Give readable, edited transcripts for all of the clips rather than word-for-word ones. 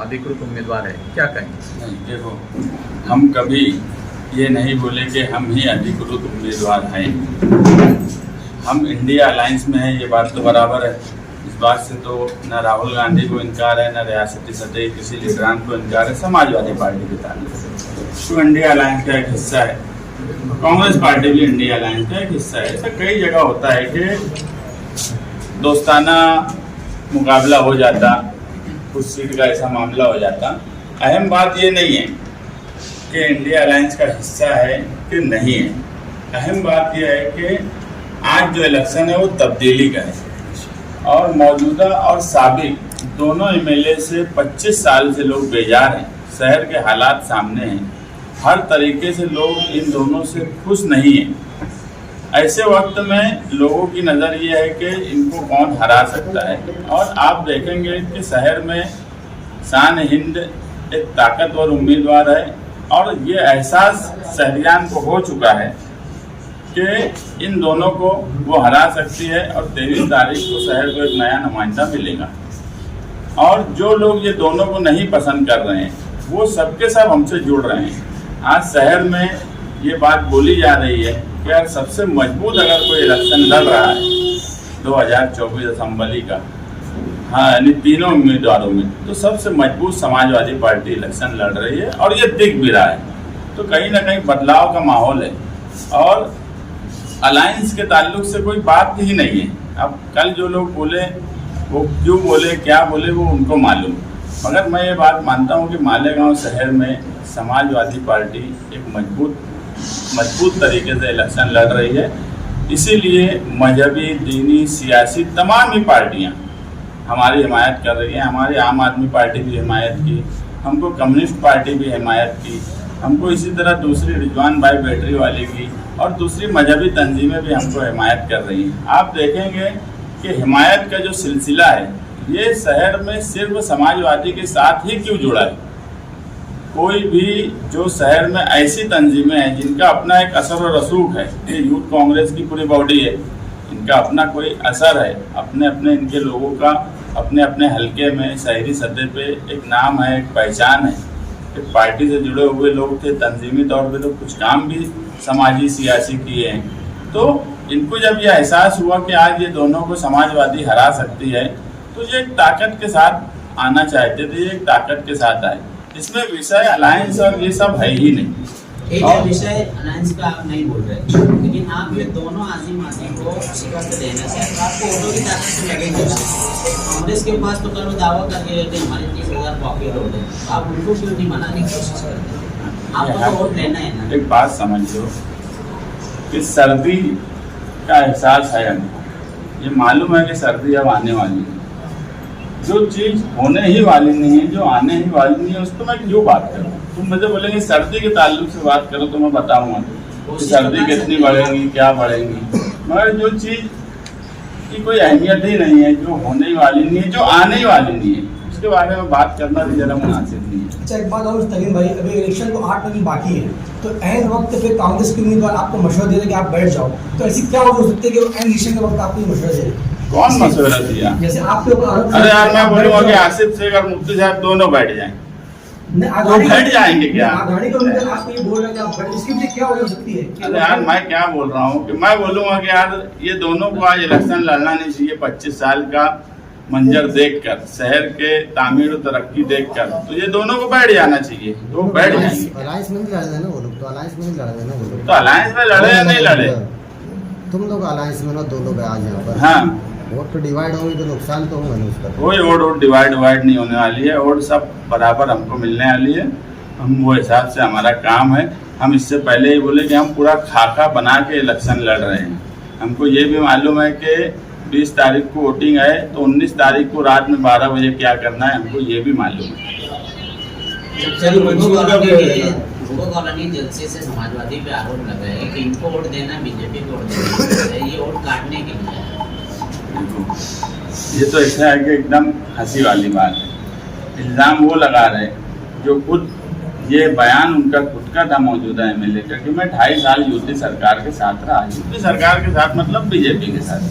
अधिकृत उम्मीदवार है, क्या कहेंगे? नहीं, देखो, हम कभी ये नहीं बोले कि हम ही अधिकृत उम्मीदवार हैं। हम इंडिया अलायंस में हैं, ये बात तो बराबर है। इस बात से तो न राहुल गांधी को इनकार है, न रियासती सतह किसी लीडरान को इनकार है। समाजवादी पार्टी के ताल्लुक तो इंडिया अलायंस का एक हिस्सा है, कांग्रेस पार्टी भी इंडिया अलायंस का एक हिस्सा है। ऐसा कई जगह होता है कि दोस्ताना मुकाबला हो जाता, कुछ सीट का ऐसा मामला हो जाता। अहम बात ये नहीं है कि इंडिया अलायंस का हिस्सा है कि नहीं है। अहम बात यह है कि आज जो इलेक्शन है वो तब्दीली का है और मौजूदा और साबिक दोनों एमएलए से 25 साल से लोग बेजार हैं। शहर के हालात सामने हैं, हर तरीके से लोग इन दोनों से खुश नहीं हैं। ऐसे वक्त में लोगों की नज़र ये है कि इनको कौन हरा सकता है। और आप देखेंगे कि शहर में शान हिंद एक ताकतवर उम्मीदवार है और ये एहसास शहरियान को हो चुका है कि इन दोनों को वो हरा सकती है और 23 तारीख को शहर को एक नया नुमाइंदा मिलेगा। और जो लोग ये दोनों को नहीं पसंद कर रहे हैं वो सबके सब हमसे जुड़ रहे हैं। आज शहर में ये बात बोली जा रही है कि यार सबसे मजबूत अगर कोई इलेक्शन लड़ रहा है 2024 असेंबली का, हाँ, यानी तीनों उम्मीदवारों में, तो सबसे मजबूत समाजवादी पार्टी इलेक्शन लड़ रही है और ये दिख भी रहा है। तो कहीं ना कहीं बदलाव का माहौल है और अलायंस के ताल्लुक से कोई बात ही नहीं है। अब कल जो लोग बोले वो क्यों बोले, क्या बोले, वो उनको मालूम। मगर मैं ये बात मानता हूँ कि मालेगांव शहर में समाजवादी पार्टी एक मजबूत तरीके से इलेक्शन लड़ रही है। इसीलिए मजहबी, दीनी, सियासी तमाम ही पार्टियाँ हमारी हिमायत कर रही हैं। हमारी आम आदमी पार्टी भी हिमायत की, हमको कम्युनिस्ट पार्टी भी हिमायत की, हमको इसी तरह दूसरी रिजवान भाई बैटरी वाले की और दूसरी मजहबी तंजीमें भी हमको हिमायत कर रही हैं। आप देखेंगे कि हिमायत का जो सिलसिला है ये शहर में सिर्फ समाजवादी के साथ ही क्यों जुड़ा है। कोई भी जो शहर में ऐसी तंजीमें हैं जिनका अपना एक असर और रसूख है, ये यूथ कांग्रेस की पूरी बॉडी है, इनका अपना कोई असर है, अपने अपने इनके लोगों का अपने अपने हलके में शहरी सतह पे एक नाम है, एक पहचान है। एक पार्टी से जुड़े हुए लोग थे, तंजीमी तौर पे तो कुछ काम भी समाजी सियासी किए हैं। तो इनको जब ये एहसास हुआ कि आज ये दोनों को समाजवादी हरा सकती है तो ये एक ताकत के साथ आना चाहते थे, ये एक ताकत के साथ आए। इसमें विषय अलायंस और ये सब है ही नहीं। और विषय अलायंस का आप नहीं बोल रहे, लेकिन आप ये दोनों आजिम आजिम को शिकस्त देना चाहते, आपको वोटों की ताकत से लगेंगे। कांग्रेस के पास तो कल दावा करके रहते हमारे 30,000 पॉकेट वोट है, आप उनको क्यों नहीं मनाने की कोशिश करते? आपको तो वोट लेना है ना। एक बात समझ लो कि सर्दी का एहसास है हमें, ये मालूम है कि सर्दी अब आने वाली है। जो चीज़ होने ही वाली नहीं है, जो आने ही वाली नहीं है, उस पर मैं क्यों बात करूँ? तुम मुझे बोलेंगे सर्दी के ताल्लुक से बात करो तो मैं बताऊँगा कि सर्दी कितनी बढ़ेगी, क्या बढ़ेगी। मगर जो चीज़ की कोई अहमियत ही नहीं है, जो होने ही वाली नहीं है, जो आने ही वाली नहीं है, उसके बारे में बात करना भी ज़रा मुनासिब नहीं है। अच्छा, एक बात और तलीम भाई, अभी इलेक्शन को 8 महीने बाकी है, तो ऐन वक्त पे कांग्रेस के उम्मीदवार आपको मशवरा दे रहे कि आप बैठ जाओ, तो ऐसी क्या हो सकती है कि वो ऐन इलेक्शन के वक्त आपको मशवरा दे रहे? कौन मशवरा दिया? जैसे आपके ऊपर, अरे यार, मैं बोलूँगा कि आसिफ शेख और मुफ्ती साहब दोनों बैठ जाएं, तो बैठ जाएंगे क्या? आघाड़ी का उम्मीदवार आपको ये बोल रहे हैं कि आप बैठ, इसकी वजह क्या हो सकती है? अरे यार, मैं क्या बोल रहा हूँ कि मैं बोलूँगा कि यार ये दोनों को आज इलेक्शन लड़ना नहीं चाहिए। 25 साल का मंजर देखकर, शहर के तामीर और तरक्की देखकर, तो ये दोनों को बैठ जाना चाहिए, तो बैठ जाएंगे। अलायंस में नहीं लड़ रहे ना वो लोग, तो अलायंस में नहीं लड़ रहे ना वो लोग, तो अलायंस में लड़े या नहीं लड़े? तुम लोग अलायंस में ना, दोनों पे आज यहाँ पर हाँ, वोट तो डिवाइड होंगे तो नुकसान तो होगा ना उसका। कोई वोट डिवाइड नहीं होने वाली है, वोट सब बराबर हमको मिलने वाली है। हम वो हिसाब से हमारा काम है। हम इससे पहले ही बोले कि हम पूरा खाका बना के इलेक्शन लड़ रहे हैं। हमको ये भी मालूम है कि 20 तारीख को वोटिंग है, तो 19 तारीख को रात में 12 बजे क्या करना है, हमको ये भी मालूम है। कॉलोनी जलसे से समाजवादी पे आरोप लगा है कि इनको वोट देना बीजेपी को वोट देना, ये वोट काटने के लिए। ये तो ऐसा है कि एकदम हंसी वाली बात है। इल्ज़ाम वो लगा रहे जो खुद, ये बयान उनका खुद का था मौजूदा एमएलए का, कि मैं 2.5 साल यूपी सरकार के साथ रहा। यूपी सरकार के साथ मतलब बीजेपी के साथ।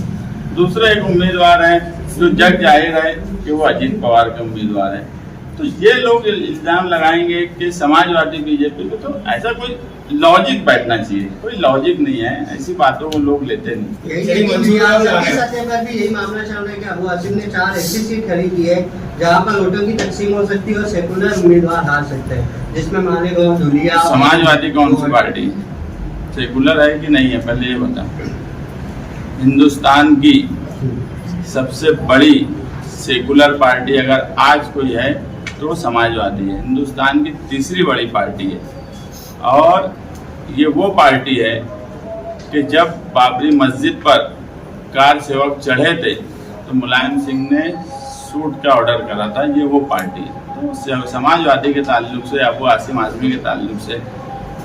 दूसरे एक उम्मीदवार हैं जो जग जाहिर है कि वो अजीत पवार के उम्मीदवार हैं। तो ये लोग इल्जाम लगाएंगे कि समाजवादी बीजेपी को, तो ऐसा कोई लॉजिक बैठना चाहिए, कोई लॉजिक नहीं है, ऐसी बातों को लोग लेते नहीं। सतह पर भी यही मामला चल रहा है कि अबू आसिम ने 4 ऐसी सीट खरीदी है जहां पर नोटों की तकसीम हो सकती है और सेकुलर उम्मीदवार हार सकते हैं, जिसमें मालेगांव, धुलिया। समाजवादी कौन सी पार्टी सेकुलर है कि नहीं है, पहले ये बता। हिंदुस्तान की सबसे बड़ी सेकुलर पार्टी अगर आज कोई है तो वो समाजवादी है, हिंदुस्तान की तीसरी बड़ी पार्टी है। और ये वो पार्टी है कि जब बाबरी मस्जिद पर कार सेवक चढ़े थे तो मुलायम सिंह ने शूट का ऑर्डर करा था, ये वो पार्टी है। तो समाजवादी के ताल्लुक से, अबू आसिम आजमी के ताल्लुक से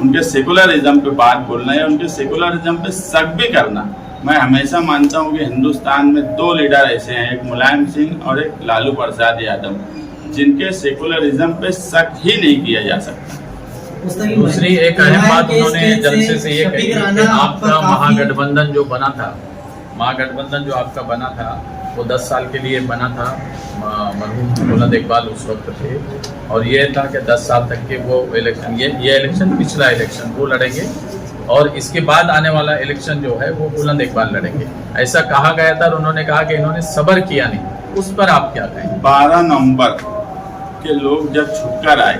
उनके सेकुलरिज्म पे बात बोलना है, उनके सेकुलरिज्म पे शक भी करना। मैं हमेशा मानता हूँ कि हिंदुस्तान में 2 लीडर ऐसे हैं, एक मुलायम सिंह और एक लालू प्रसाद यादव, जिनके सेकुलरिज्म पे शक ही नहीं किया जा सकता। दूसरी एक अहम बात उन्होंने जलसे से ये कही कि आपका महागठबंधन जो बना था, महागठबंधन जो आपका बना था वो 10 साल के लिए बना था, मरहूम बुलंद इकबाल उस वक्त थे, और ये था कि 10 साल तक के वो इलेक्शन, ये इलेक्शन पिछला इलेक्शन वो लड़ेंगे और इसके बाद आने वाला इलेक्शन जो है वो बुलंद इकबाल लड़ेंगे, ऐसा कहा गया था। और उन्होंने कहा कि इन्होंने सब्र किया नहीं, उस पर आप क्या कहें? 12 नवंबर के लोग जब छुपकर आए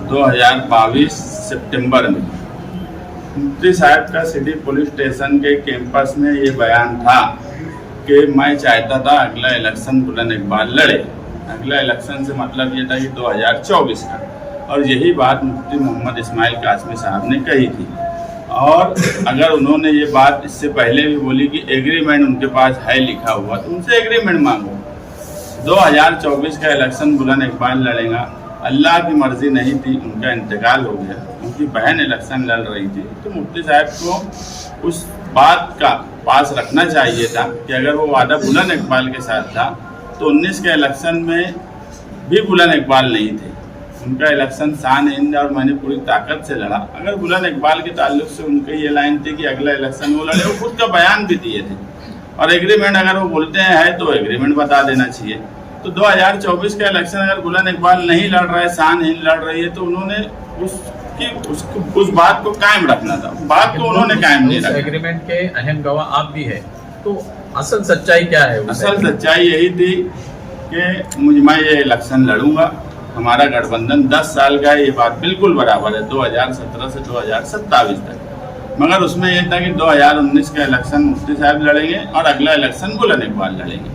2022 सितंबर में, मुफ्ती साहब का सिटी पुलिस स्टेशन के कैंपस में ये बयान था कि मैं चाहता था अगला इलेक्शन बुलंद इकबाल लड़े। अगला इलेक्शन से मतलब ये था कि 2024 का, और यही बात मुफ्ती मोहम्मद इस्माइल कासमी साहब ने कही थी। और अगर उन्होंने ये बात इससे पहले भी बोली कि एग्रीमेंट उनके पास है लिखा हुआ, तो उनसे एग्रीमेंट मांगो। 2024 का इलेक्शन बुलंद इकबाल लड़ेगा। अल्लाह की मर्जी नहीं थी, उनका इंतकाल हो गया, उनकी बहन इलेक्शन लड़ रही थी, तो मुफ्ती साहब को उस बात का पास रखना चाहिए था कि अगर वो वादा बुलंद इकबाल के साथ था तो 19 के इलेक्शन में भी बुलंद इकबाल नहीं थे। उनका इलेक्शन शान हिंद और मैंने पूरी ताकत से लड़ा। अगर बुलंद इकबाल के ताल्लुक से उनकी ये लाइन थी कि अगला इलेक्शन वो लड़े, वो खुद का बयान भी दिए थे। और एग्रीमेंट अगर वो बोलते हैं तो एग्रीमेंट बता देना चाहिए। तो 2024 का इलेक्शन अगर बुलंद इकबाल नहीं लड़ रहा है, शान हिंद लड़ रही है, तो उन्होंने उस बात को कायम रखना था। बात को उन्होंने कायम नहीं रखा। एग्रीमेंट के अहम गवाह आप भी है, तो असल सच्चाई क्या है? असल सच्चाई यही थी कि मैं ये इलेक्शन लड़ूंगा, हमारा गठबंधन 10 साल का है, ये बात बिल्कुल बराबर है 2017 से 2027 तक। मगर उसमें यह था कि 2019 का इलेक्शन मुफ्ती साहब लड़ेंगे और अगला इलेक्शन बुलंद इकबाल लड़ेंगे।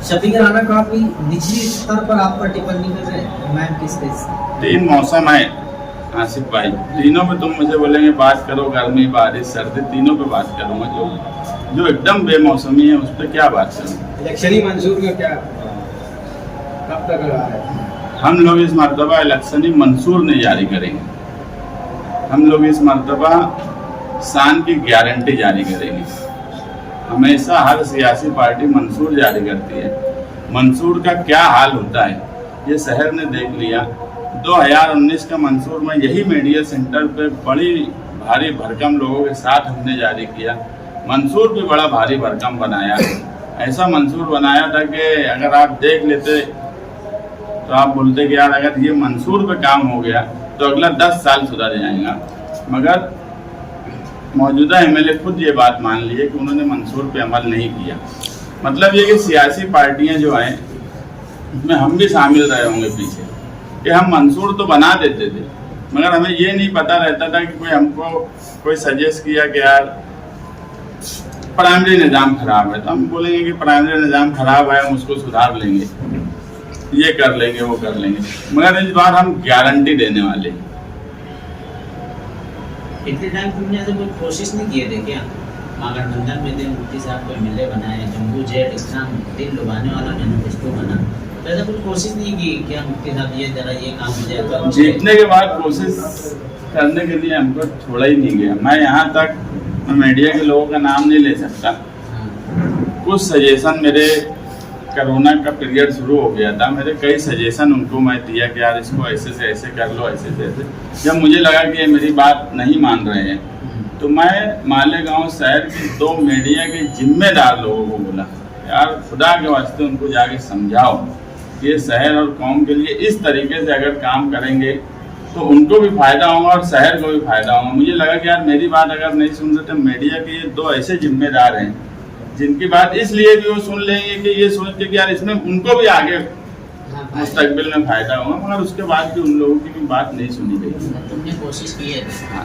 शफीक राणा काफी निचली स्तर पर आप पर टिप्पणी कर रहे हैं, मैं किस केस? 3 मौसम है आसिफ भाई, तीनों पे तुम मुझे बोलेंगे बात करो, गर्मी बारिश सर्दी, तीनों पे बात करूँगा। जो एकदम बेमौसमी है उस पर क्या बात करूँ? इलेक्शनी मंसूर का क्या कब तक रहा है? हम लोग इस मरतबा इलेक्शनी मंसूर नहीं जारी करेंगे, हम लोग इस मरतबा शान की गारंटी जारी करेंगे। हमेशा हर सियासी पार्टी मंसूर जारी करती है, मंसूर का क्या हाल होता है ये शहर ने देख लिया। 2019 का मंसूर में यही मीडिया सेंटर पे बड़ी भारी भरकम लोगों के साथ हमने जारी किया। मंसूर भी बड़ा भारी भरकम बनाया, ऐसा मंसूर बनाया था कि अगर आप देख लेते तो आप बोलते कि यार अगर ये मंसूर पे काम हो गया तो अगला 10 साल सुधर जाएगा। मगर मौजूदा MLA खुद ये बात मान ली है कि उन्होंने मंसूर पे अमल नहीं किया। मतलब ये कि सियासी पार्टियां जो हैं उसमें हम भी शामिल रहे होंगे पीछे, कि हम मंसूर तो बना देते थे मगर हमें ये नहीं पता रहता था कि कोई हमको कोई सजेस्ट किया कि यार प्राइमरी निज़ाम खराब है, तो हम बोलेंगे कि प्राइमरी निज़ाम खराब है, हम उसको सुधार लेंगे, ये कर लेंगे, वो कर लेंगे। मगर इस बार हम गारंटी देने वाले हैं। इतने टाइम तुमने ऐसे कोई कोशिश नहीं किए थे क्या? महागठबंधन में थे, मुफ्ती साहब को MLA बनाए, जम्बू जेट इतना दिल लुभाने वाला मैनिफेस्टो बना, तो ऐसा कुछ कोशिश नहीं की क्या मुफ्ती साहब ये जरा ये काम हो जाए? तो जीतने के बाद कोशिश करने के लिए हमको छोड़ा ही नहीं गया। मैं यहाँ तक मीडिया के लोगों का नाम नहीं ले सकता। कुछ सजेशन मेरे कोरोना का पीरियड शुरू हो गया था, मेरे कई सजेशन उनको मैं दिया कि यार इसको ऐसे से ऐसे कर लो, ऐसे से ऐसे। जब मुझे लगा कि ये मेरी बात नहीं मान रहे हैं तो मैं मालेगांव शहर के 2 मीडिया के जिम्मेदार लोगों को बोला यार खुदा के वास्ते उनको जाके समझाओ ये शहर और कौम के लिए इस तरीके से अगर काम करेंगे तो उनको भी फायदा होगा और शहर को भी फायदा होगा। मुझे लगा कि यार मेरी बात अगर नहीं सुन रहे तो मीडिया के ये दो ऐसे जिम्मेदार हैं जिनकी बात इसलिए भी वो सुन लेंगे कि ये सोच के कि यार इसमें उनको भी आगे मुस्तकबिल में फायदा होगा, मगर उसके बाद भी उन लोगों की भी बात नहीं सुनी गई। तुमने कोशिश की है। हाँ।